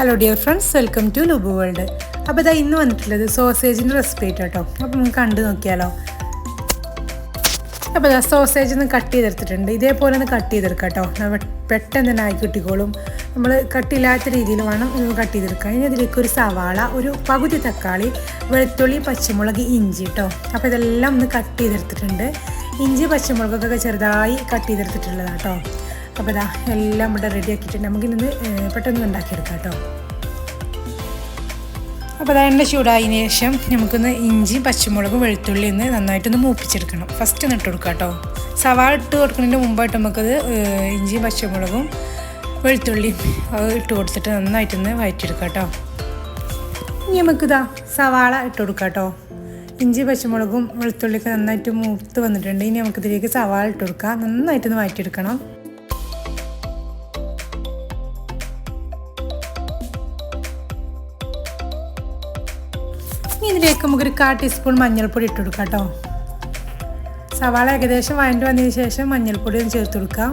Hello dear friends, welcome to Lubu world. അപ്പോൾ ഇതാ ഇന്ന് വന്നിട്ടുള്ളത് സോസേജിൻ്റെ റെസിപ്പി ആയിട്ട് കേട്ടോ. അപ്പോൾ നമുക്ക് കണ്ടു നോക്കിയാലോ. അപ്പോൾ ഇതാ സോസേജ് ഒന്ന് കട്ട് ചെയ്തെടുത്തിട്ടുണ്ട്. ഇതേപോലെ ഒന്ന് കട്ട് ചെയ്തെടുക്കാം കേട്ടോ. പെട്ടെന്ന് തന്നെ ആയി കിട്ടിക്കോളും. നമ്മൾ കട്ടില്ലാത്ത രീതിയിൽ വേണം കട്ട് ചെയ്തെടുക്കാൻ. ഇനി അതിലേക്ക് ഒരു സവാള, ഒരു പകുതി തക്കാളി, വെളുത്തുള്ളി, പച്ചമുളക്, ഇഞ്ചി കേട്ടോ. അപ്പോൾ ഇതെല്ലാം ഒന്ന് കട്ട് ചെയ്തെടുത്തിട്ടുണ്ട്. ഇഞ്ചി പച്ചമുളകൊക്കെ ചെറുതായി കട്ട് ചെയ്തെടുത്തിട്ടുള്ളതാണ് കേട്ടോ. അപ്പോൾ ഇതാ എല്ലാം ഇവിടെ റെഡി ആക്കിയിട്ടുണ്ട്. നമുക്കിന്ന് പെട്ടെന്ന് ഉണ്ടാക്കിയെടുക്കാം കേട്ടോ. അപ്പോൾ അതാ എണ്ണ ചൂടായതിനു ശേഷം നമുക്കൊന്ന് ഇഞ്ചി പച്ചമുളകും വെളുത്തുള്ളി ഒന്ന് നന്നായിട്ടൊന്ന് മൂപ്പിച്ചെടുക്കണം. ഫസ്റ്റ് ഒന്ന് ഇട്ട് കൊടുക്കാം കേട്ടോ. സവാള ഇട്ട് കൊടുക്കുന്നതിൻ്റെ മുമ്പായിട്ട് നമുക്കത് ഇഞ്ചിയും പച്ചമുളകും വെളുത്തുള്ളിയും ഇട്ട് കൊടുത്തിട്ട് നന്നായിട്ടൊന്ന് വഴറ്റിയെടുക്കാം കേട്ടോ. ഇനി നമുക്കിതാ സവാള ഇട്ട് കൊടുക്കാം കേട്ടോ. ഇഞ്ചി പച്ചമുളകും വെളുത്തുള്ളിയൊക്കെ നന്നായിട്ട് മൂത്ത് വന്നിട്ടുണ്ട്. ഇനി നമുക്കിതിലേക്ക് സവാള ഇട്ട് കൊടുക്കാം. നന്നായിട്ടൊന്ന് വഴറ്റിയെടുക്കണം. ഇനി ഇതിലേക്ക് നമുക്കൊരു 1/4 ടീസ്പൂൺ മഞ്ഞൾപ്പൊടി ഇട്ട് കൊടുക്കാം കേട്ടോ. സവാള ഏകദേശം വഴണ്ടി വന്നതിന് ശേഷം മഞ്ഞൾപ്പൊടി ഒന്ന് ചേർത്ത് കൊടുക്കാം.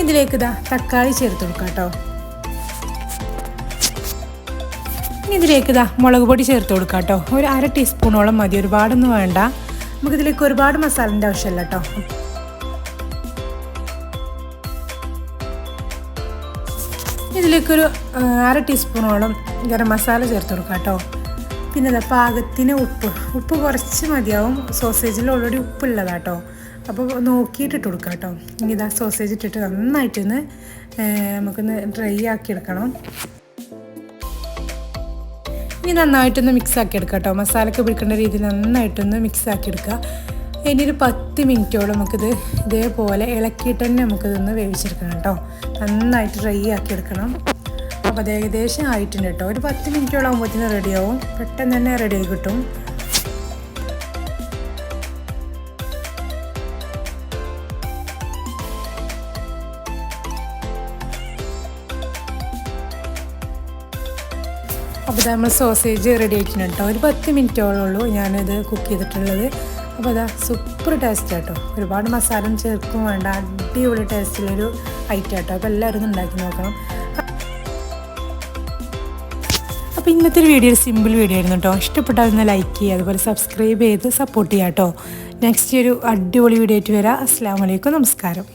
ഇതിലേക്ക് ഇതാ തക്കാളി ചേർത്ത് കൊടുക്കാം കേട്ടോ. ഇനി ഇതിലേക്ക് ഇതാ മുളക് പൊടി ചേർത്ത് കൊടുക്കാം കേട്ടോ. ഒരു 1/2 ടീസ്പൂണോളം മതി, ഒരുപാടൊന്നും വേണ്ട. നമുക്കിതിലേക്ക് ഒരുപാട് മസാലൻ്റെ ആവശ്യമില്ല കേട്ടോ. ഇതിലേക്കൊരു 1/2 ടീസ്പൂണോളം ഗരം മസാല ചേർത്ത് കൊടുക്കാം കേട്ടോ. പിന്നെ ഇതാ പാകത്തിന് ഉപ്പ് കുറച്ച് മതിയാവും. സോസേജിൽ ഓൾറെഡി ഉപ്പുള്ളതാണ് കേട്ടോ. അപ്പോൾ നോക്കിയിട്ടിട്ട് കൊടുക്കാം കേട്ടോ. ഇനി ഇതാ സോസേജ് ഇട്ടിട്ട് നന്നായിട്ടൊന്ന് നമുക്കൊന്ന് ഡ്രൈ ആക്കി എടുക്കണം. ഇനി നന്നായിട്ടൊന്ന് മിക്സ് ആക്കി എടുക്കാം കേട്ടോ. മസാലയൊക്കെ പിടിക്കേണ്ട രീതിയിൽ നന്നായിട്ടൊന്ന് മിക്സ് ആക്കി എടുക്കുക. ഇനി ഒരു 10 മിനിറ്റോളം നമുക്കിത് ഇതേപോലെ ഇളക്കിയിട്ട് തന്നെ നമുക്കിതൊന്ന് വേവിച്ചെടുക്കണം കേട്ടോ. നന്നായിട്ട് ഡ്രൈ ആക്കി എടുക്കണം. അപ്പോൾ അത് ഏകദേശം ആയിട്ടുണ്ട് കേട്ടോ. ഒരു 10 മിനിറ്റോളം ആകുമ്പോഴത്തേന് റെഡിയാവും. പെട്ടെന്ന് തന്നെ റെഡിയായി കിട്ടും. അപ്പോൾ നമ്മൾ സോസേജ് റെഡി ആയിട്ടുണ്ട് കേട്ടോ. ഒരു 10 മിനിറ്റോളം ഉള്ളൂ ഞാനിത് കുക്ക് ചെയ്തിട്ടുള്ളത്. അപ്പോൾ അതാ സൂപ്പർ ടേസ്റ്റ് കേട്ടോ. ഒരുപാട് മസാല ചേർക്കും വേണ്ട, അടിപൊളി ടേസ്റ്റിലൊരു ഐറ്റം കേട്ടോ. അപ്പോൾ എല്ലാവരും ഉണ്ടാക്കി നോക്കണം. അപ്പോൾ ഇന്നത്തെ ഒരു വീഡിയോ സിമ്പിൾ വീഡിയോ ആയിരുന്നു കേട്ടോ. ഇഷ്ടപ്പെട്ടാൽ ഒന്ന് ലൈക്ക് ചെയ്യുക, അതുപോലെ സബ്സ്ക്രൈബ് ചെയ്ത് സപ്പോർട്ട് ചെയ്യാം കേട്ടോ. നെക്സ്റ്റ് ഒരു അടിപൊളി വീഡിയോ ആയിട്ട് വരാം. അസ്സലാമു അലൈക്കും, നമസ്കാരം.